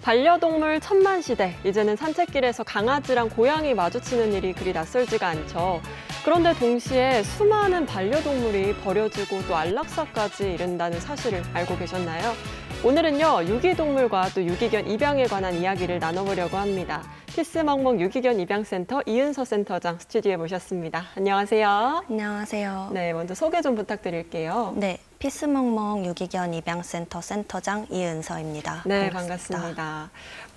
반려동물 천만 시대, 이제는 산책길에서 강아지랑 고양이 마주치는 일이 그리 낯설지가 않죠. 그런데 동시에 수많은 반려동물이 버려지고 또 안락사까지 이른다는 사실을 알고 계셨나요? 오늘은요, 유기동물과 또 유기견 입양에 관한 이야기를 나눠보려고 합니다. 피스멍멍 유기견 입양센터 이은서 센터장 스튜디오에 모셨습니다. 안녕하세요. 안녕하세요. 네, 먼저 소개 좀 부탁드릴게요. 네, 피스멍멍 유기견 입양센터 센터장 이은서입니다. 네, 반갑습니다.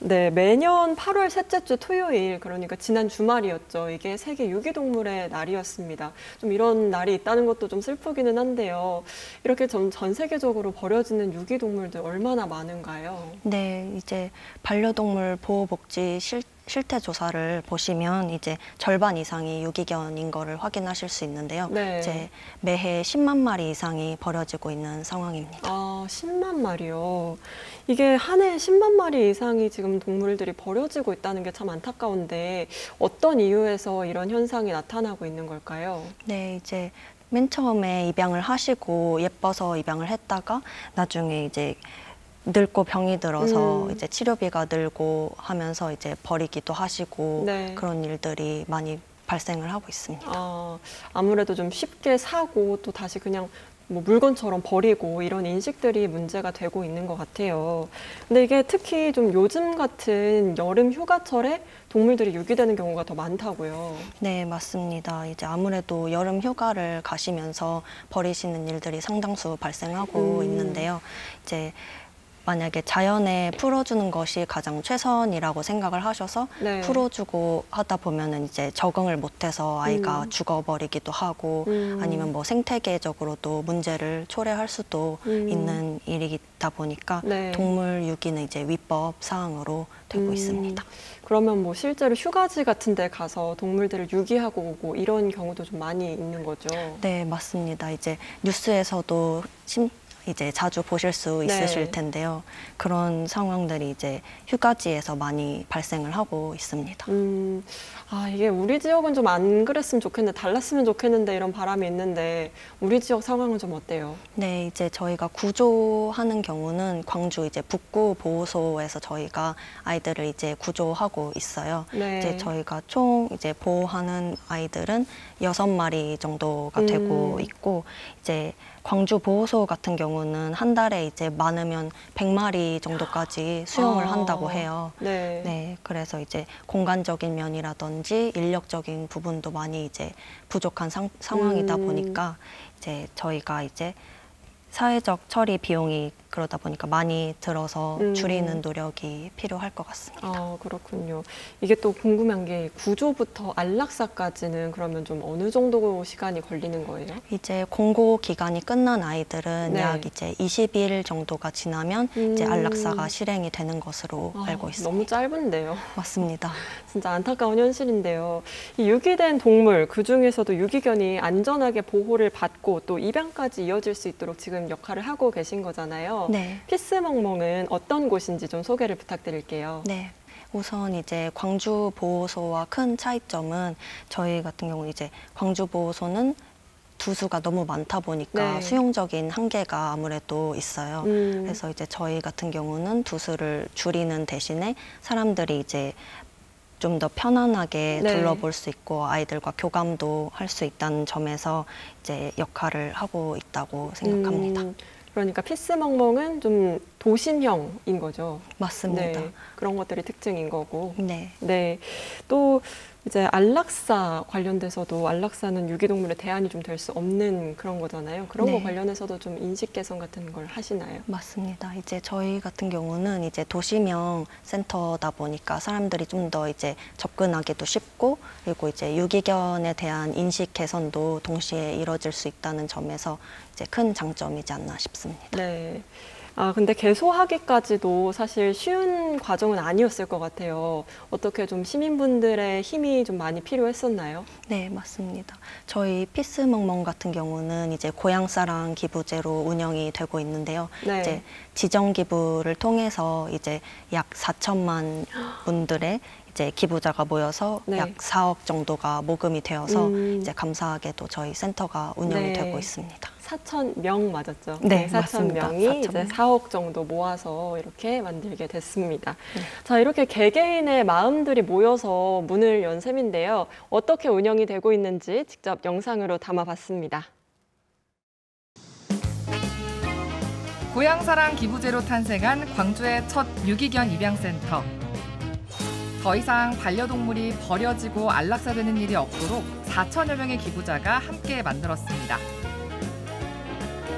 네, 매년 8월 셋째 주 토요일, 그러니까 지난 주말이었죠. 이게 세계 유기동물의 날이었습니다. 좀 이런 날이 있다는 것도 좀 슬프기는 한데요. 이렇게 전 세계적으로 버려지는 유기동물들 얼마나 많은가요? 네, 이제 반려동물 보호복지 실태 조사를 보시면 이제 절반 이상이 유기견인 거를 확인하실 수 있는데요. 네. 이제 매해 10만 마리 이상이 버려지고 있는 상황입니다. 아, 10만 마리요. 이게 한 해 10만 마리 이상이 지금 동물들이 버려지고 있다는 게 참 안타까운데 어떤 이유에서 이런 현상이 나타나고 있는 걸까요? 네, 이제 맨 처음에 입양을 하시고 예뻐서 입양을 했다가 나중에 이제 늙고 병이 들어서 이제 치료비가 늘고 하면서 이제 버리기도 하시고 네. 그런 일들이 많이 발생을 하고 있습니다. 아무래도 좀 쉽게 사고 또 다시 그냥 뭐 물건처럼 버리고 이런 인식들이 문제가 되고 있는 것 같아요. 근데 이게 특히 좀 요즘 같은 여름 휴가철에 동물들이 유기되는 경우가 더 많다고요. 네, 맞습니다. 이제 아무래도 여름 휴가를 가시면서 버리시는 일들이 상당수 발생하고 있는데요. 이제 만약에 자연에 풀어주는 것이 가장 최선이라고 생각을 하셔서 네. 풀어주고 하다 보면은 이제 적응을 못해서 아이가 죽어버리기도 하고 아니면 뭐 생태계적으로도 문제를 초래할 수도 있는 일이다 보니까 네. 동물 유기는 이제 위법 사항으로 되고 있습니다. 그러면 뭐 실제로 휴가지 같은 데 가서 동물들을 유기하고 오고 이런 경우도 좀 많이 있는 거죠? 네, 맞습니다. 이제 뉴스에서도 이제 자주 보실 수 있으실 네. 텐데요. 그런 상황들이 이제 휴가지에서 많이 발생을 하고 있습니다. 이게 우리 지역은 좀 안 그랬으면 좋겠는데, 달랐으면 좋겠는데 이런 바람이 있는데 우리 지역 상황은 좀 어때요? 네, 이제 저희가 구조하는 경우는 광주 이제 북구 보호소에서 저희가 아이들을 이제 구조하고 있어요. 네. 이제 저희가 총 이제 보호하는 아이들은 6마리 정도가 되고 있고 이제 광주 보호소 같은 경우는 한 달에 이제 많으면 100마리 정도까지 수용을 한다고 해요. 네. 네, 그래서 이제 공간적인 면이라든지 인력적인 부분도 많이 이제 부족한 상황이다 보니까 이제 저희가 이제 사회적 처리 비용이 그러다 보니까 많이 들어서 줄이는 노력이 필요할 것 같습니다. 그렇군요. 이게 또 궁금한 게 구조부터 안락사까지는 그러면 좀 어느 정도 시간이 걸리는 거예요? 이제 공고 기간이 끝난 아이들은 네. 약 이제 20일 정도가 지나면 이제 안락사가 실행이 되는 것으로 알고 있습니다. 너무 짧은데요. 맞습니다. 진짜 안타까운 현실인데요. 이 유기된 동물, 그중에서도 유기견이 안전하게 보호를 받고 또 입양까지 이어질 수 있도록 지금 역할을 하고 계신 거잖아요. 네. 피스멍멍은 어떤 곳인지 좀 소개를 부탁드릴게요. 네. 우선 이제 광주 보호소와 큰 차이점은 저희 같은 경우는 이제 광주 보호소는 두수가 너무 많다 보니까 네. 수용적인 한계가 아무래도 있어요. 그래서 이제 저희 같은 경우는 두수를 줄이는 대신에 사람들이 이제 좀 더 편안하게 네. 둘러볼 수 있고 아이들과 교감도 할 수 있다는 점에서 이제 역할을 하고 있다고 생각합니다. 그러니까 피스멍멍은 좀 도심형인 거죠. 맞습니다. 네, 그런 것들이 특징인 거고. 네. 네. 또 이제 안락사 관련돼서도 안락사는 유기동물의 대안이 좀 될 수 없는 그런 거잖아요. 그런 네. 거 관련해서도 좀 인식 개선 같은 걸 하시나요? 맞습니다. 이제 저희 같은 경우는 이제 도시명 센터다 보니까 사람들이 좀 더 이제 접근하기도 쉽고 그리고 이제 유기견에 대한 인식 개선도 동시에 이뤄질 수 있다는 점에서 이제 큰 장점이지 않나 싶습니다. 네. 근데 개소하기까지도 사실 쉬운 과정은 아니었을 것 같아요. 어떻게 좀 시민분들의 힘이 좀 많이 필요했었나요? 네, 맞습니다. 저희 피스멍멍 같은 경우는 이제 고향사랑 기부제로 운영이 되고 있는데요. 네. 이제 지정 기부를 통해서 이제 약 4천만 분들의 이제 기부자가 모여서 네. 약 4억 정도가 모금이 되어서 이제 감사하게도 저희 센터가 운영이 네. 되고 있습니다. 4,000명 맞았죠? 네, 4,000명이 이제 4억 정도 모아서 이렇게 만들게 됐습니다. 자, 이렇게 개개인의 마음들이 모여서 문을 연 셈인데요. 어떻게 운영이 되고 있는지 직접 영상으로 담아봤습니다. 고향사랑 기부제로 탄생한 광주의 첫 유기견 입양센터. 더 이상 반려동물이 버려지고 안락사되는 일이 없도록 4천여 명의 기부자가 함께 만들었습니다.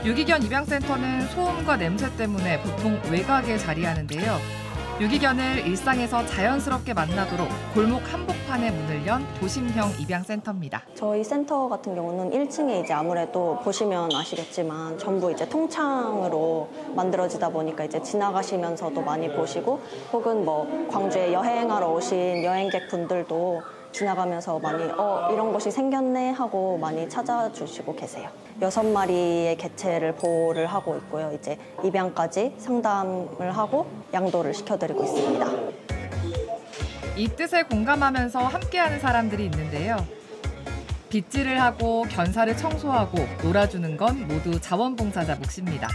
유기견 입양센터는 소음과 냄새 때문에 보통 외곽에 자리하는데요. 유기견을 일상에서 자연스럽게 만나도록 골목 한복판에 문을 연 도심형 입양센터입니다. 저희 센터 같은 경우는 1층에 이제 아무래도 보시면 아시겠지만 전부 이제 통창으로 만들어지다 보니까 이제 지나가시면서도 많이 보시고 혹은 뭐 광주에 여행하러 오신 여행객 분들도 지나가면서 많이 이런 곳이 생겼네 하고 많이 찾아주시고 계세요. 6마리의 개체를 보호를 하고 있고요. 이제 입양까지 상담을 하고 양도를 시켜드리고 있습니다. 이 뜻에 공감하면서 함께하는 사람들이 있는데요. 빗질을 하고 견사를 청소하고 놀아주는 건 모두 자원봉사자 몫입니다.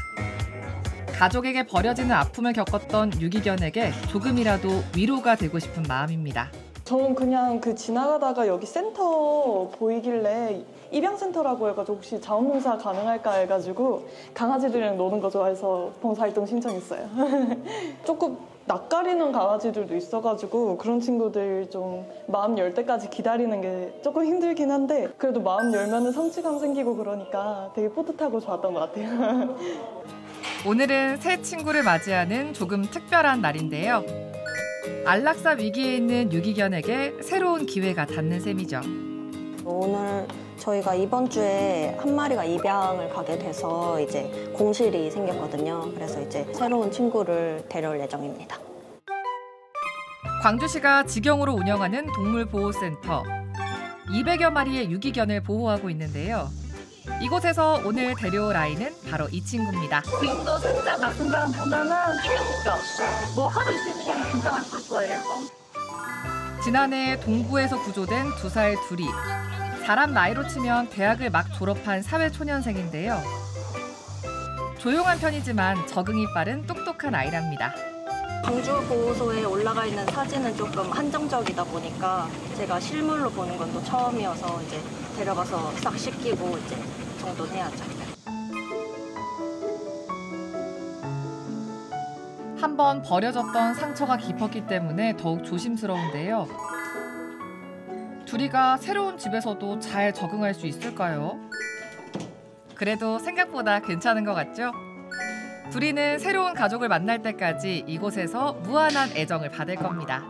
가족에게 버려지는 아픔을 겪었던 유기견에게 조금이라도 위로가 되고 싶은 마음입니다. 저는 그냥 지나가다가 여기 센터 보이길래 입양센터라고 해가지고 혹시 자원봉사 가능할까 해가지고 강아지들이랑 노는 거 좋아해서 봉사활동 신청했어요. 조금 낯가리는 강아지들도 있어가지고 그런 친구들 좀 마음 열 때까지 기다리는 게 조금 힘들긴 한데 그래도 마음 열면은 성취감 생기고 그러니까 되게 뿌듯하고 좋았던 것 같아요. 오늘은 새 친구를 맞이하는 조금 특별한 날인데요. 안락사 위기에 있는 유기견에게 새로운 기회가 닿는 셈이죠. 오늘 저희가 이번 주에 한 마리가 입양을 가게 돼서 이제 공실이 생겼거든요. 그래서 이제 새로운 친구를 데려올 예정입니다. 광주시가 직영으로 운영하는 동물보호센터. 200여 마리의 유기견을 보호하고 있는데요. 이곳에서 오늘 데려올 아이는 바로 이 친구입니다. 지금도 살짝 낯선 사람보다는 뭐 하루 있으면 긴장했을 거예요. 지난해 동구에서 구조된 2살 둘이 사람 나이로 치면 대학을 막 졸업한 사회초년생인데요. 조용한 편이지만 적응이 빠른 똑똑한 아이랍니다. 광주보호소에 올라가 있는 사진은 조금 한정적이다 보니까 제가 실물로 보는 건 또 처음이어서 이제 데려가서 싹 씻기고 이제 정도는 해야죠. 한번 버려졌던 상처가 깊었기 때문에 더욱 조심스러운데요. 둘이가 새로운 집에서도 잘 적응할 수 있을까요? 그래도 생각보다 괜찮은 것 같죠? 둘이는 새로운 가족을 만날 때까지 이곳에서 무한한 애정을 받을 겁니다.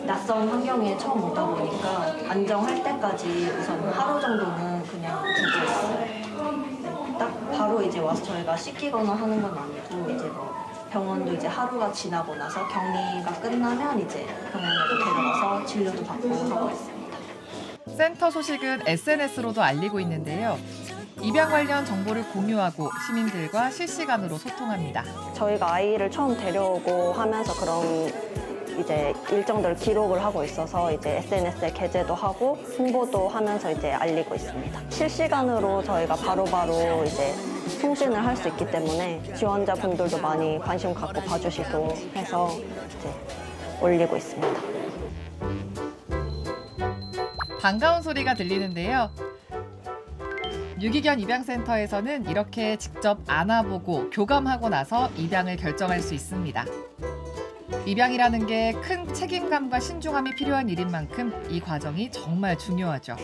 낯선 환경에 처음 오다 보니까 안정할 때까지 우선 하루 정도는 그냥 두고 있어요. 네, 딱 바로 이제 와서 저희가 씻기거나 하는 건 아니고 이제 뭐 병원도 이제 하루가 지나고 나서 격리가 끝나면 이제 병원으로 데려가서 진료도 받고 하고 있습니다. 센터 소식은 SNS로도 알리고 있는데요. 입양 관련 정보를 공유하고 시민들과 실시간으로 소통합니다. 저희가 아이를 처음 데려오고 하면서 그런 이제 일정들 기록을 하고 있어서 이제 SNS에 게재도 하고 홍보도 하면서 이제 알리고 있습니다. 실시간으로 저희가 바로바로 이제 통신을 할 수 있기 때문에 지원자분들도 많이 관심 갖고 봐주시고 해서 이제 올리고 있습니다. 반가운 소리가 들리는데요. 유기견 입양센터에서는 이렇게 직접 안아보고 교감하고 나서 입양을 결정할 수 있습니다. 입양이라는 게 큰 책임감과 신중함이 필요한 일인 만큼 이 과정이 정말 중요하죠.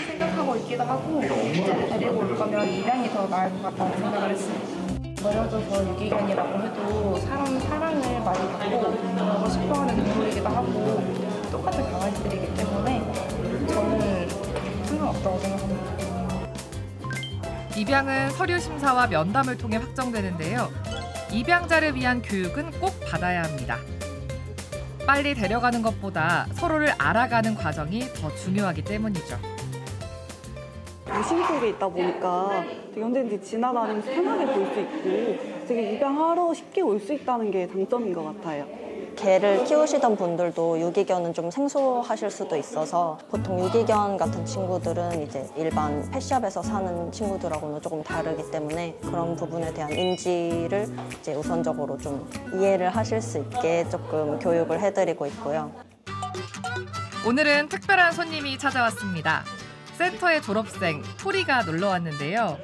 생각하고 있기도 하고 실제로 데리고 올 거면 입양이 더 나을 것 같다는 생각을 했습니다. 버려져서 유기견이라고 해도 사람 사랑을 많이 받고 싶어하는 동물이기도 하고 똑같은 강아지들이기 때문에 저는 상관없다고 생각합니다. 입양은 서류 심사와 면담을 통해 확정되는데요. 입양자를 위한 교육은 꼭 받아야 합니다. 빨리 데려가는 것보다 서로를 알아가는 과정이 더 중요하기 때문이죠. 도심 속에 있다 보니까 되게 언제든지 지나다니면서 편하게 볼 수 있고 되게 입양하러 쉽게 올 수 있다는 게 장점인 것 같아요. 개를 키우시던 분들도 유기견은 좀 생소하실 수도 있어서 보통 유기견 같은 친구들은 이제 일반 펫샵에서 사는 친구들하고는 조금 다르기 때문에 그런 부분에 대한 인지를 이제 우선적으로 좀 이해를 하실 수 있게 조금 교육을 해드리고 있고요. 오늘은 특별한 손님이 찾아왔습니다. 센터의 졸업생 토리가 놀러 왔는데요.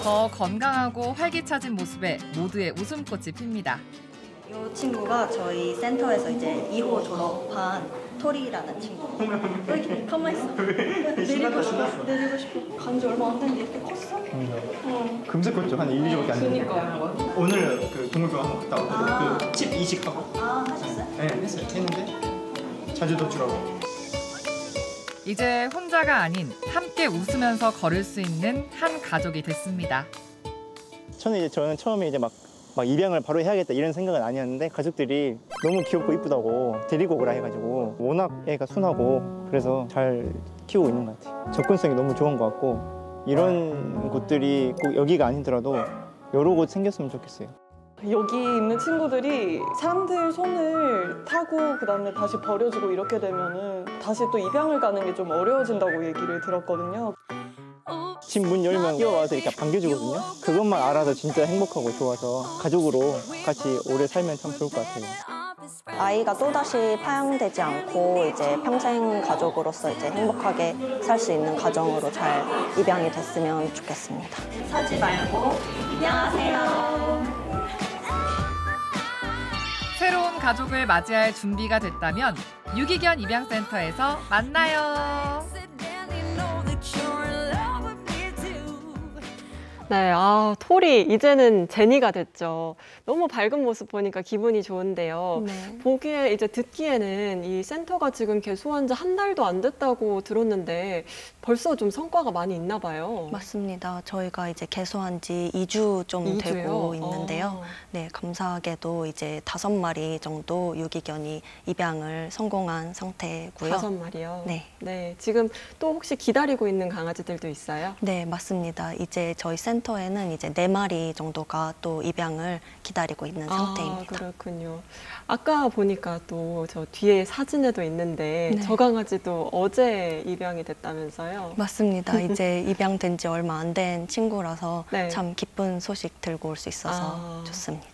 더 건강하고 활기차진 모습에 모두의 웃음꽃이 핍니다. 이 친구가 저희 센터에서 이제 2호 졸업한 토리라는 친구. 여기 가만 있어. 내리고 싶어. 내리고 싶어. 간지 얼마 안 됐는데 이렇게 컸어? 금세 컸죠. 한 1, 2주밖에 안 됐는데. 오늘 그 동물병원 한번 갔다 왔거든요. 그 칩 이식하고. 하셨어요? 네, 했어요. 했는데 자주 도출하고. 이제 혼자가 아닌 함께 웃으면서 걸을 수 있는 한 가족이 됐습니다. 저는 처음에 이제 막 입양을 바로 해야겠다 이런 생각은 아니었는데 가족들이 너무 귀엽고 이쁘다고 데리고 오라 해가지고 워낙 애가 순하고 그래서 잘 키우고 있는 것 같아요. 접근성이 너무 좋은 것 같고 이런 곳들이 꼭 여기가 아니더라도 여러 곳 생겼으면 좋겠어요. 여기 있는 친구들이 사람들 손을 타고 그다음에 다시 버려주고 이렇게 되면은 다시 또 입양을 가는 게 좀 어려워진다고 얘기를 들었거든요. 집 문 열면 뛰어와서 이렇게 반겨주거든요. 그것만 알아도 진짜 행복하고 좋아서 가족으로 같이 오래 살면 참 좋을 것 같아요. 아이가 또다시 파양되지 않고 이제 평생 가족으로서 이제 행복하게 살 수 있는 가정으로 잘 입양이 됐으면 좋겠습니다. 사지 말고 입양하세요. 새로운 가족을 맞이할 준비가 됐다면 유기견 입양센터에서 만나요. 네, 토리 이제는 제니가 됐죠. 너무 밝은 모습 보니까 기분이 좋은데요. 네. 보기에 이제 듣기에는 이 센터가 지금 개소한 지 한 달도 안 됐다고 들었는데 벌써 좀 성과가 많이 있나 봐요. 맞습니다. 저희가 이제 개소한 지 2주 좀 2주요? 되고 있는데요. 네, 감사하게도 이제 5마리 정도 유기견이 입양을 성공한 상태고요. 5마리요? 네. 네, 지금 또 혹시 기다리고 있는 강아지들도 있어요? 네, 맞습니다. 이제 저희 센터에는 이제 4마리 정도가 또 입양을 기다리고 있는 상태입니다. 그렇군요. 아까 보니까 또 저 뒤에 사진에도 있는데 네. 저 강아지도 어제 입양이 됐다면서요? 맞습니다. 이제 입양된 지 얼마 안 된 친구라서 네. 참 기쁜 소식 들고 올 수 있어서 좋습니다.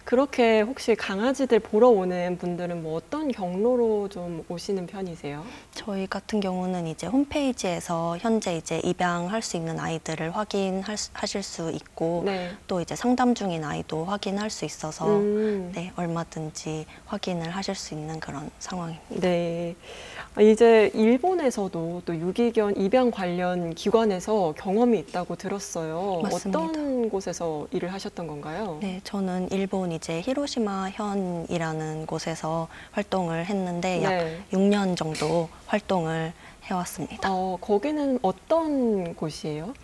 그렇게 혹시 강아지들 보러 오는 분들은 뭐 어떤 경로로 좀 오시는 편이세요? 저희 같은 경우는 이제 홈페이지에서 현재 이제 입양할 수 있는 아이들을 확인하실 수 있고 네. 또 이제 상담 중인 아이도 확인할 수 있어서 네, 얼마든지 확인을 하실 수 있는 그런 상황입니다. 네. 이제 일본에서도 또 유기견 입양 관련 기관에서 경험이 있다고 들었어요. 맞습니다. 어떤 곳에서 일을 하셨던 건가요? 네, 저는 일본 이제 히로시마 현이라는 곳에서 활동을 했는데 약 네. 6년 정도 활동을 해왔습니다. 거기는 어떤 곳이에요?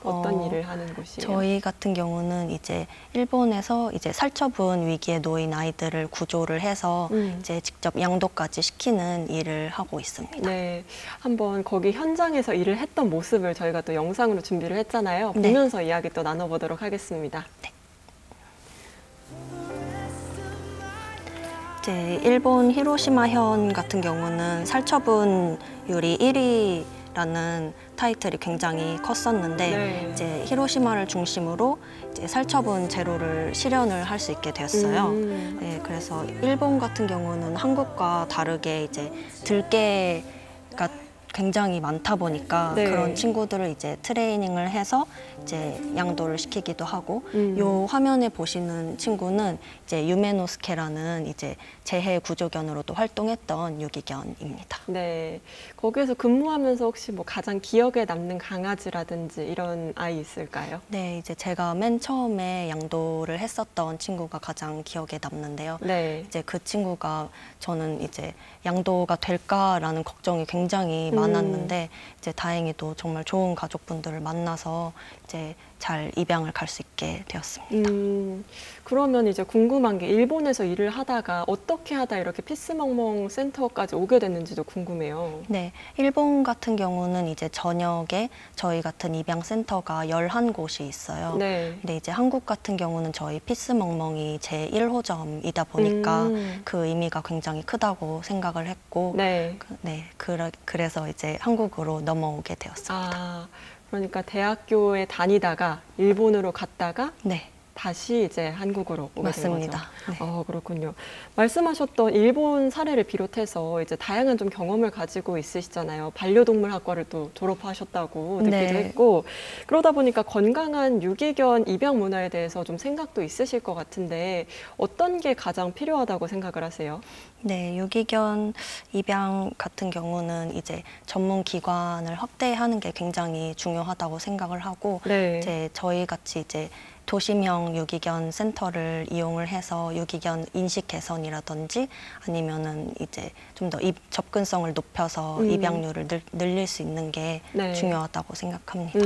어떤 어, 일을 하는 곳이에요? 저희 같은 경우는 이제 일본에서 이제 살처분 위기에 놓인 아이들을 구조를 해서 이제 직접 양도까지 시키는 일을 하고 있습니다. 네, 한번 거기 현장에서 일을 했던 모습을 저희가 또 영상으로 준비를 했잖아요. 네. 보면서 이야기 또 나눠보도록 하겠습니다. 이제 일본 히로시마 현 같은 경우는 살처분율이 1위라는 타이틀이 굉장히 컸었는데 네. 이제 히로시마를 중심으로 이제 살처분 제로를 실현을 할 수 있게 되었어요. 네, 그래서 일본 같은 경우는 한국과 다르게 이제 들개가 굉장히 많다 보니까 네. 그런 친구들을 이제 트레이닝을 해서 이제 양도를 시키기도 하고 요 화면에 보시는 친구는 이제 유메노스케라는 이제 재해 구조견으로도 활동했던 유기견입니다. 네, 거기에서 근무하면서 혹시 뭐 가장 기억에 남는 강아지라든지 이런 아이 있을까요? 네, 이제 제가 맨 처음에 양도를 했었던 친구가 가장 기억에 남는데요. 네. 이제 그 친구가 저는 이제 양도가 될까라는 걱정이 굉장히 많았는데 이제 다행히도 정말 좋은 가족분들을 만나서 이제 잘 입양을 갈 수 있게 되었습니다. 그러면 이제 궁금한 게 일본에서 일을 하다가 어떻게 하다 이렇게 피스멍멍 센터까지 오게 됐는지도 궁금해요. 네, 일본 같은 경우는 이제 전역에 저희 같은 입양 센터가 11곳이 있어요. 네. 근데 이제 한국 같은 경우는 저희 피스멍멍이 제1호점이다 보니까 그 의미가 굉장히 크다고 생각을 했고, 네. 그래서 이제 한국으로 넘어오게 되었습니다. 아, 그러니까 대학교에 다니다가 일본으로 갔다가 네. 다시 이제 한국으로 오게 된 맞습니다. 거죠. 네. 그렇군요. 말씀하셨던 일본 사례를 비롯해서 이제 다양한 좀 경험을 가지고 있으시잖아요. 반려동물 학과를 또 졸업하셨다고 듣기도 네. 했고, 그러다 보니까 건강한 유기견 입양 문화에 대해서 좀 생각도 있으실 것 같은데 어떤 게 가장 필요하다고 생각을 하세요? 네, 유기견 입양 같은 경우는 이제 전문 기관을 확대하는 게 굉장히 중요하다고 생각을 하고, 네. 이제 저희 같이 이제 도심형 유기견 센터를 이용을 해서 유기견 인식 개선이라든지 아니면은 이제 좀 더 접근성을 높여서 입양률을 늘릴 수 있는 게 네. 중요하다고 생각합니다.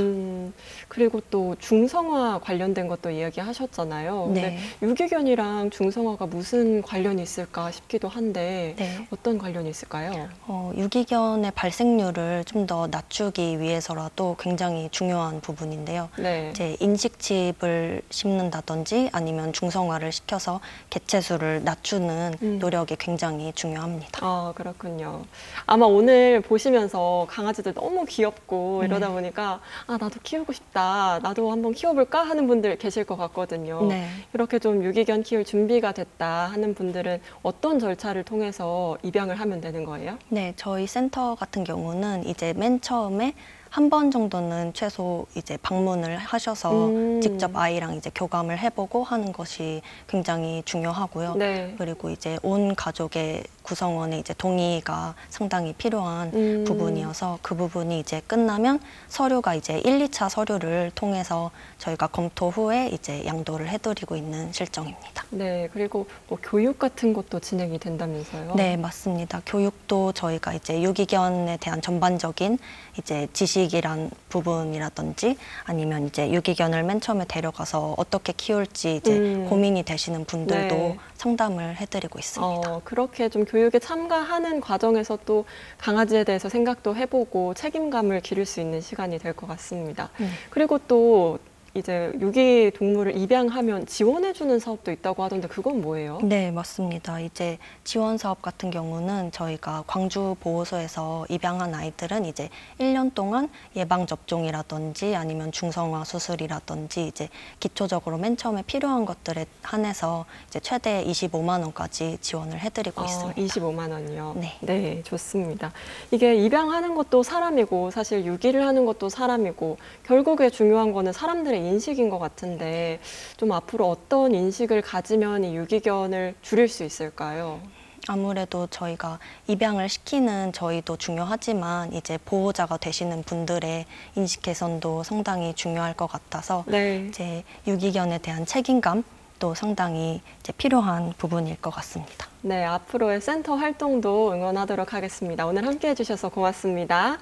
그리고 또 중성화 관련된 것도 이야기하셨잖아요. 네. 근데 유기견이랑 중성화가 무슨 관련이 있을까 싶기도 한데 네. 어떤 관련이 있을까요? 유기견의 발생률을 좀 더 낮추기 위해서라도 굉장히 중요한 부분인데요. 네. 이제 인식칩을 심는다든지 아니면 중성화를 시켜서 개체수를 낮추는 노력이 굉장히 중요합니다. 그렇군요. 아마 오늘 보시면서 강아지들 너무 귀엽고 이러다 네. 보니까 나도 키우고 싶다, 나도 한번 키워볼까 하는 분들 계실 것 같거든요. 네. 이렇게 좀 유기견 키울 준비가 됐다 하는 분들은 어떤 절차를 통해서 입양을 하면 되는 거예요? 네, 저희 센터 같은 경우는 이제 맨 처음에 한 번 정도는 최소 이제 방문을 하셔서 직접 아이랑 이제 교감을 해보고 하는 것이 굉장히 중요하고요. 네. 그리고 이제 온 가족의 구성원의 이제 동의가 상당히 필요한 부분이어서 그 부분이 이제 끝나면 서류가 이제 1, 2차 서류를 통해서 저희가 검토 후에 이제 양도를 해드리고 있는 실정입니다. 네, 그리고 뭐 교육 같은 것도 진행이 된다면서요? 네, 맞습니다. 교육도 저희가 이제 유기견에 대한 전반적인 이제 지식이란 부분이라든지 아니면 이제 유기견을 맨 처음에 데려가서 어떻게 키울지 이제 고민이 되시는 분들도 네. 상담을 해드리고 있습니다. 그렇게 좀 교육에 참가하는 과정에서 또 강아지에 대해서 생각도 해보고 책임감을 기를 수 있는 시간이 될 것 같습니다. 그리고 또 이제 유기동물을 입양하면 지원해주는 사업도 있다고 하던데 그건 뭐예요? 네, 맞습니다. 이제 지원 사업 같은 경우는 저희가 광주 보호소에서 입양한 아이들은 이제 1년 동안 예방 접종이라든지 아니면 중성화 수술이라든지 이제 기초적으로 맨 처음에 필요한 것들에 한해서 이제 최대 25만 원까지 지원을 해드리고 있습니다. 25만 원이요? 네. 네, 좋습니다. 이게 입양하는 것도 사람이고 사실 유기를 하는 것도 사람이고 결국에 중요한 거는 사람들의 인식인 것 같은데 좀 앞으로 어떤 인식을 가지면 이 유기견을 줄일 수 있을까요? 아무래도 저희가 입양을 시키는 저희도 중요하지만 이제 보호자가 되시는 분들의 인식 개선도 상당히 중요할 것 같아서 네. 이제 유기견에 대한 책임감도 상당히 이제 필요한 부분일 것 같습니다. 네, 앞으로의 센터 활동도 응원하도록 하겠습니다. 오늘 함께해 주셔서 고맙습니다.